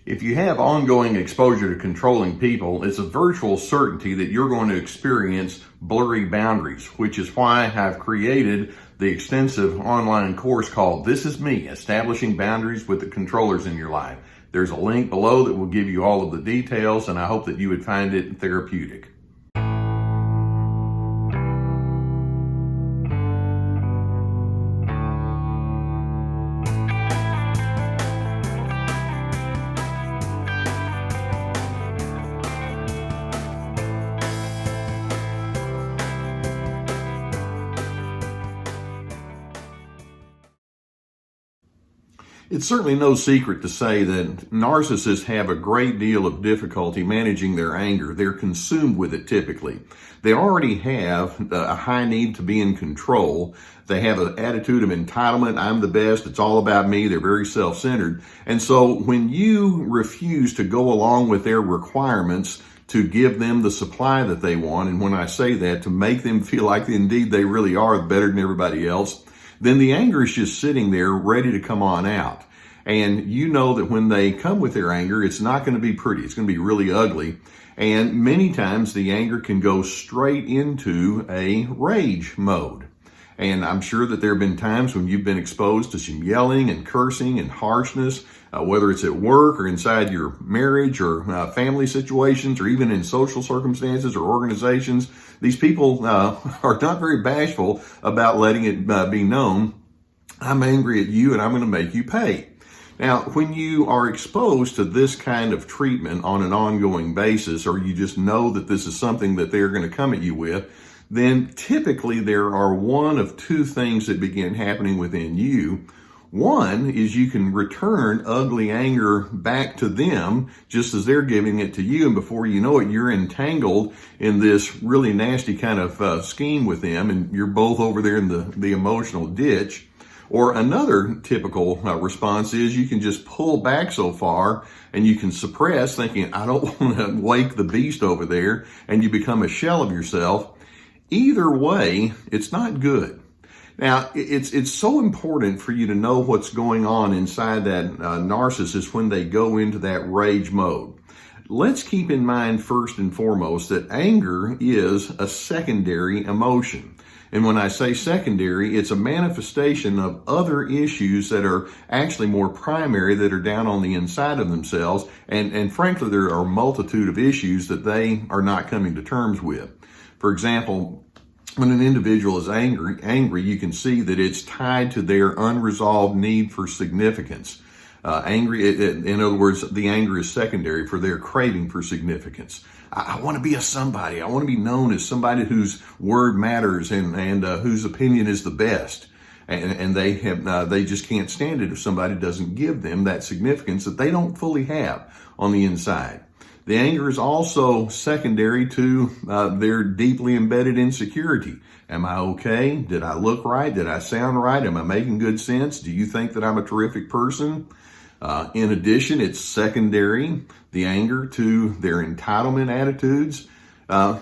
If you have ongoing exposure to controlling people, it's a virtual certainty that you're going to experience blurry boundaries, which is why I've created the extensive online course called This Is Me, Establishing Boundaries with the Controllers in Your Life. There's a link below that will give you all of the details, and I hope that you would find it therapeutic. It's certainly no secret to say that narcissists have a great deal of difficulty managing their anger. They're consumed with it typically. They already have a high need to be in control. They have an attitude of entitlement. I'm the best. It's all about me. They're very self-centered. And so when you refuse to go along with their requirements to give them the supply that they want, and when I say that, to make them feel like indeed they really are better than everybody else, then the anger is just sitting there ready to come on out. And you know that when they come with their anger, it's not going to be pretty. It's going to be really ugly. And many times the anger can go straight into a rage mode. And I'm sure that there have been times when you've been exposed to some yelling and cursing and harshness, whether it's at work or inside your marriage or family situations or even in social circumstances or organizations. These people are not very bashful about letting it be known, I'm angry at you and I'm going to make you pay. Now, when you are exposed to this kind of treatment on an ongoing basis, or you just know that this is something that they're going to come at you with, then typically there are one of two things that begin happening within you. One is you can return ugly anger back to them just as they're giving it to you, and before you know it, you're entangled in this really nasty kind of scheme with them, and you're both over there in the emotional ditch. Or another typical response is you can just pull back so far and you can suppress, thinking, I don't want to wake the beast over there, and you become a shell of yourself. Either way, it's not good. Now, it's so important for you to know what's going on inside that narcissist when they go into that rage mode. Let's keep in mind first and foremost that anger is a secondary emotion. And when I say secondary, it's a manifestation of other issues that are actually more primary, that are down on the inside of themselves. And frankly, there are a multitude of issues that they are not coming to terms with. For example, when an individual is angry, you can see that it's tied to their unresolved need for significance. In other words, the anger is secondary for their craving for significance. I want to be a somebody. I want to be known as somebody whose word matters and whose opinion is the best. And they just can't stand it if somebody doesn't give them that significance that they don't fully have on the inside. The anger is also secondary to their deeply embedded insecurity. Am I okay? Did I look right? Did I sound right? Am I making good sense? Do you think that I'm a terrific person? In addition, it's secondary, the anger, to their entitlement attitudes.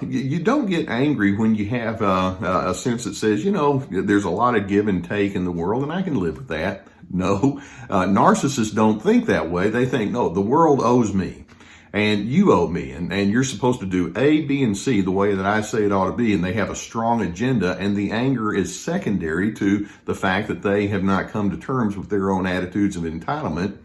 You don't get angry when you have a sense that says, there's a lot of give and take in the world and I can live with that. No, narcissists don't think that way. They think, no, the world owes me and you owe me, and you're supposed to do A, B, and C the way that I say it ought to be, and they have a strong agenda, and the anger is secondary to the fact that they have not come to terms with their own attitudes of entitlement.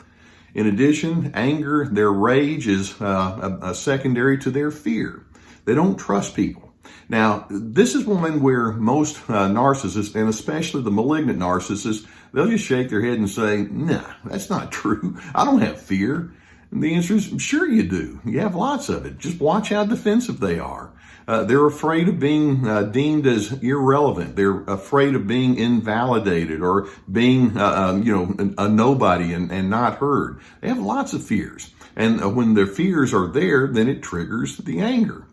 In addition, anger, their rage is a secondary to their fear. They don't trust people. Now, this is one where most narcissists, and especially the malignant narcissists, they'll just shake their head and say, nah, that's not true. I don't have fear. And the answer is, sure you do. You have lots of it. Just watch how defensive they are. They're afraid of being deemed as irrelevant. They're afraid of being invalidated or being, a nobody and not heard. They have lots of fears. And when their fears are there, then it triggers the anger.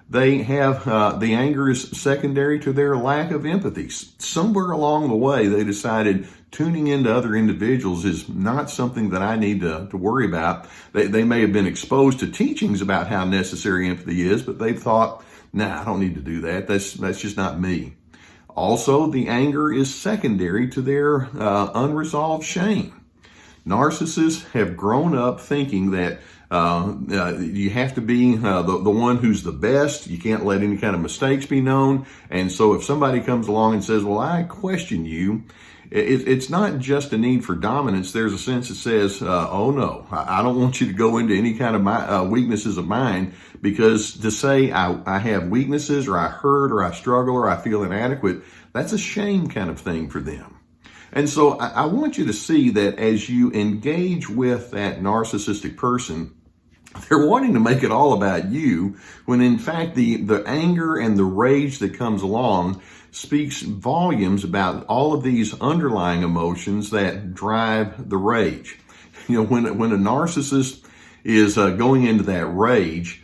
They have, the anger is secondary to their lack of empathy. Somewhere along the way, they decided tuning into other individuals is not something that I need to worry about. They may have been exposed to teachings about how necessary empathy is, but they've thought, nah, I don't need to do that. That's just not me. Also, the anger is secondary to their unresolved shame. Narcissists have grown up thinking that you have to be the one who's the best. You can't let any kind of mistakes be known. And so if somebody comes along and says, well, I question you, it's not just a need for dominance. There's a sense that says, oh no, I don't want you to go into any kind of weaknesses of mine, because to say I have weaknesses, or I hurt, or I struggle, or I feel inadequate, that's a shame kind of thing for them. And so I want you to see that as you engage with that narcissistic person, they're wanting to make it all about you, when in fact the anger and the rage that comes along speaks volumes about all of these underlying emotions that drive the rage. You know, when a narcissist is going into that rage,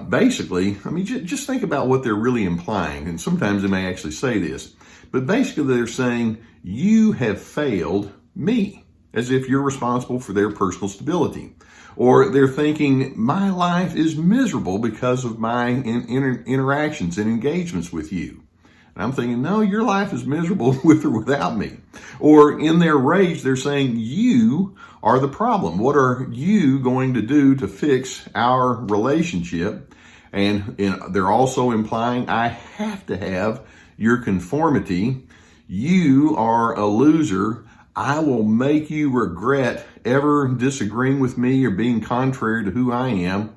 basically, I mean, just think about what they're really implying. And sometimes they may actually say this, but basically they're saying, you have failed me, as if you're responsible for their personal stability. Or they're thinking, my life is miserable because of my interactions and engagements with you. And I'm thinking, no, your life is miserable with or without me. Or in their rage, they're saying, you are the problem. What are you going to do to fix our relationship? And they're also implying, I have to have your conformity. You are a loser. I will make you regret ever disagreeing with me or being contrary to who I am.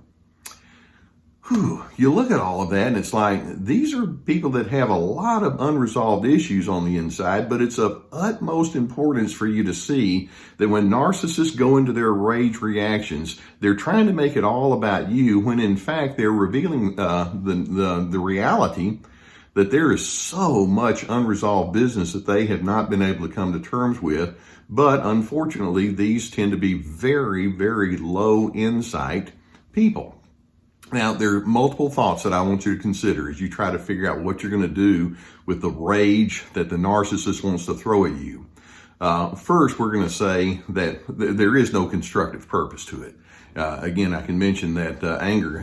Whew. You look at all of that and it's like, these are people that have a lot of unresolved issues on the inside, but it's of utmost importance for you to see that when narcissists go into their rage reactions, they're trying to make it all about you, when in fact they're revealing the reality that there is so much unresolved business that they have not been able to come to terms with. But unfortunately, these tend to be very, very low insight people. Now, there are multiple thoughts that I want you to consider as you try to figure out what you're going to do with the rage that the narcissist wants to throw at you. First, we're going to say that there is no constructive purpose to it. Again, I can mention that anger,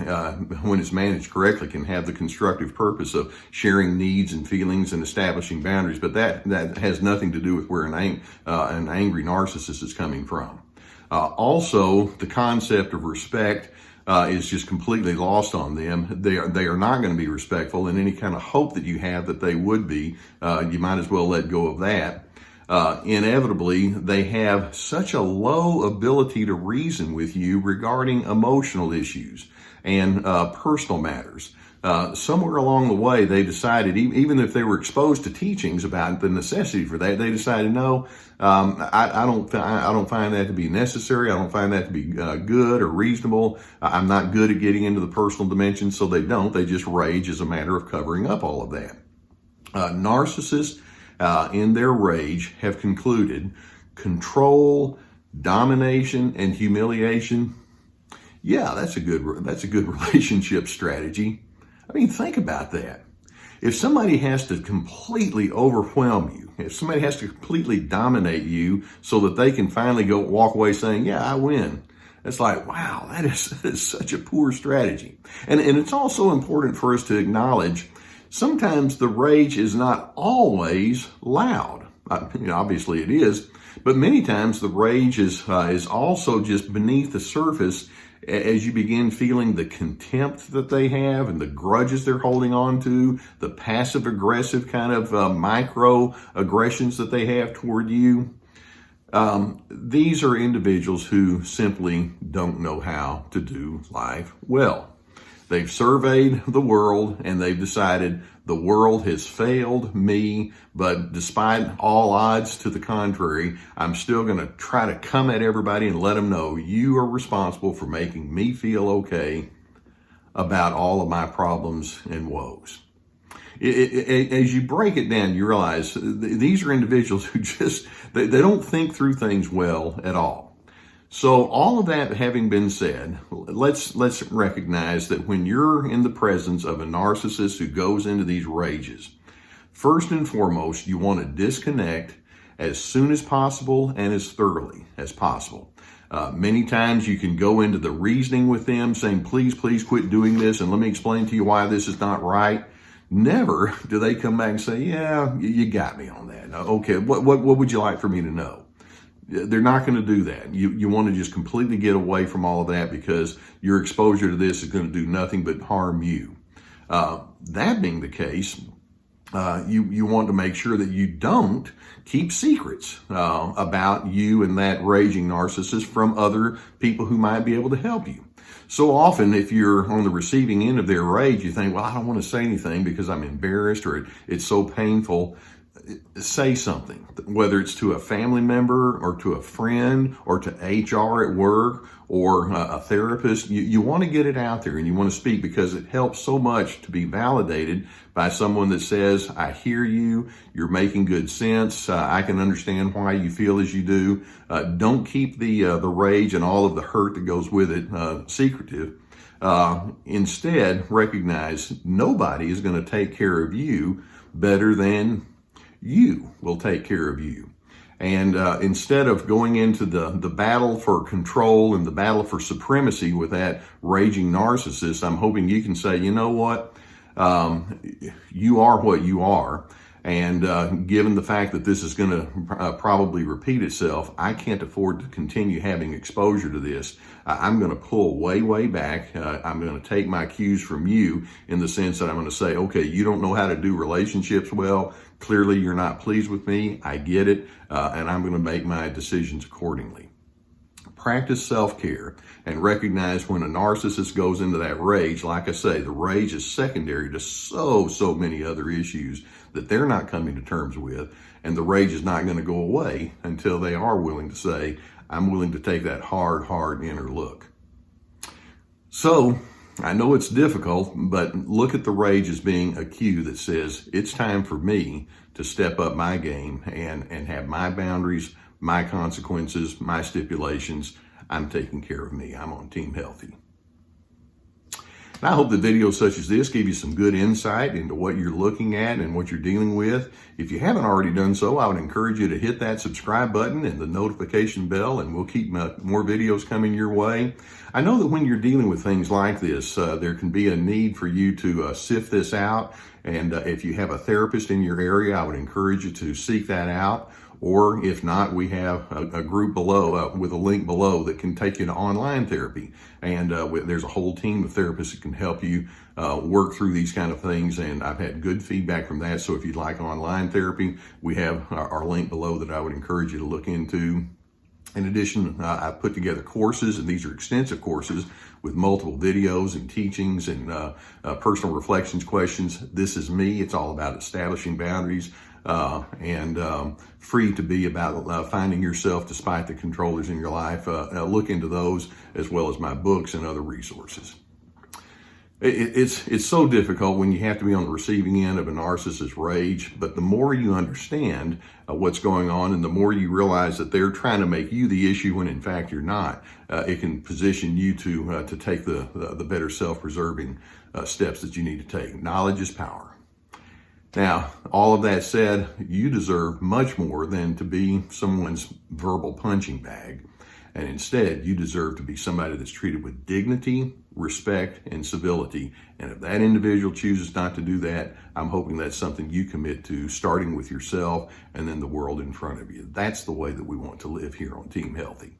when it's managed correctly, can have the constructive purpose of sharing needs and feelings and establishing boundaries, but that has nothing to do with where an angry narcissist is coming from. Also, the concept of respect is just completely lost on them. They are not going to be respectful, and any kind of hope that you have that they would be, you might as well let go of that. Inevitably, they have such a low ability to reason with you regarding emotional issues and personal matters. Somewhere along the way, they decided, even if they were exposed to teachings about the necessity for that, they decided, no, I don't find that to be necessary. I don't find that to be good or reasonable. I'm not good at getting into the personal dimension, so they don't. They just rage as a matter of covering up all of that. Narcissists, in their rage, have concluded control, domination, and humiliation. Yeah, that's a good relationship strategy. I mean, think about that. If somebody has to completely overwhelm you, if somebody has to completely dominate you so that they can finally walk away saying, yeah, I win, it's like, wow, that is such a poor strategy. And it's also important for us to acknowledge sometimes the rage is not always loud. Obviously it is, but many times the rage is also just beneath the surface as you begin feeling the contempt that they have and the grudges they're holding on to, the passive aggressive kind of micro aggressions that they have toward you. These are individuals who simply don't know how to do life well. They've surveyed the world and they've decided the world has failed me, but despite all odds to the contrary, I'm still going to try to come at everybody and let them know you are responsible for making me feel okay about all of my problems and woes. As you break it down, you realize these are individuals who they don't think through things well at all. So all of that having been said, let's recognize that when you're in the presence of a narcissist who goes into these rages, first and foremost, you want to disconnect as soon as possible and as thoroughly as possible. Many times you can go into the reasoning with them saying, please quit doing this and let me explain to you why this is not right. Never do they come back and say, yeah, you got me on that. Okay, what would you like for me to know? They're not going to do that. You want to just completely get away from all of that, because your exposure to this is going to do nothing but harm you. That being the case, you want to make sure that you don't keep secrets about you and that raging narcissist from other people who might be able to help you. So often, if you're on the receiving end of their rage, you think, well, I don't want to say anything because I'm embarrassed, or it's so painful. Say something, whether it's to a family member or to a friend or to HR at work or a therapist. You want to get it out there and you want to speak, because it helps so much to be validated by someone that says, I hear you, you're making good sense, I can understand why you feel as you do. Don't keep the rage and all of the hurt that goes with it secretive. Instead, recognize nobody is going to take care of you better than you will take care of you. And instead of going into the battle for control and the battle for supremacy with that raging narcissist, I'm hoping you can say, you know what, you are what you are. And given the fact that this is going to probably repeat itself, I can't afford to continue having exposure to this. I'm going to pull way back. I'm going to take my cues from you, in the sense that I'm going to say, okay, you don't know how to do relationships well. Clearly, you're not pleased with me. I get it. And I'm going to make my decisions accordingly. Practice self-care and recognize when a narcissist goes into that rage. Like I say, the rage is secondary to so many other issues that they're not coming to terms with. And the rage is not going to go away until they are willing to say, I'm willing to take that hard inner look. So I know it's difficult, but look at the rage as being a cue that says it's time for me to step up my game and have my boundaries, my consequences, my stipulations. I'm taking care of me. I'm on Team Healthy. And I hope that videos such as this give you some good insight into what you're looking at and what you're dealing with. If you haven't already done so, I would encourage you to hit that subscribe button and the notification bell, and we'll keep more videos coming your way. I know that when you're dealing with things like this, there can be a need for you to sift this out. And if you have a therapist in your area, I would encourage you to seek that out. Or if not, we have a group below with a link below that can take you to online therapy. And there's a whole team of therapists that can help you work through these kind of things. And I've had good feedback from that. So if you'd like online therapy, we have our link below that I would encourage you to look into. In addition, I've put together courses, and these are extensive courses with multiple videos and teachings and personal reflections questions. This is me. It's all about establishing boundaries and free to be about finding yourself despite the controllers in your life. Look into those, as well as my books and other resources. It's so difficult when you have to be on the receiving end of a narcissist's rage, but the more you understand what's going on, and the more you realize that they're trying to make you the issue when in fact you're not, it can position you to take the better self-preserving steps that you need to take. Knowledge is power. Now, all of that said, you deserve much more than to be someone's verbal punching bag. And instead, you deserve to be somebody that's treated with dignity, respect, and civility. And if that individual chooses not to do that, I'm hoping that's something you commit to, starting with yourself and then the world in front of you. That's the way that we want to live here on Team Healthy.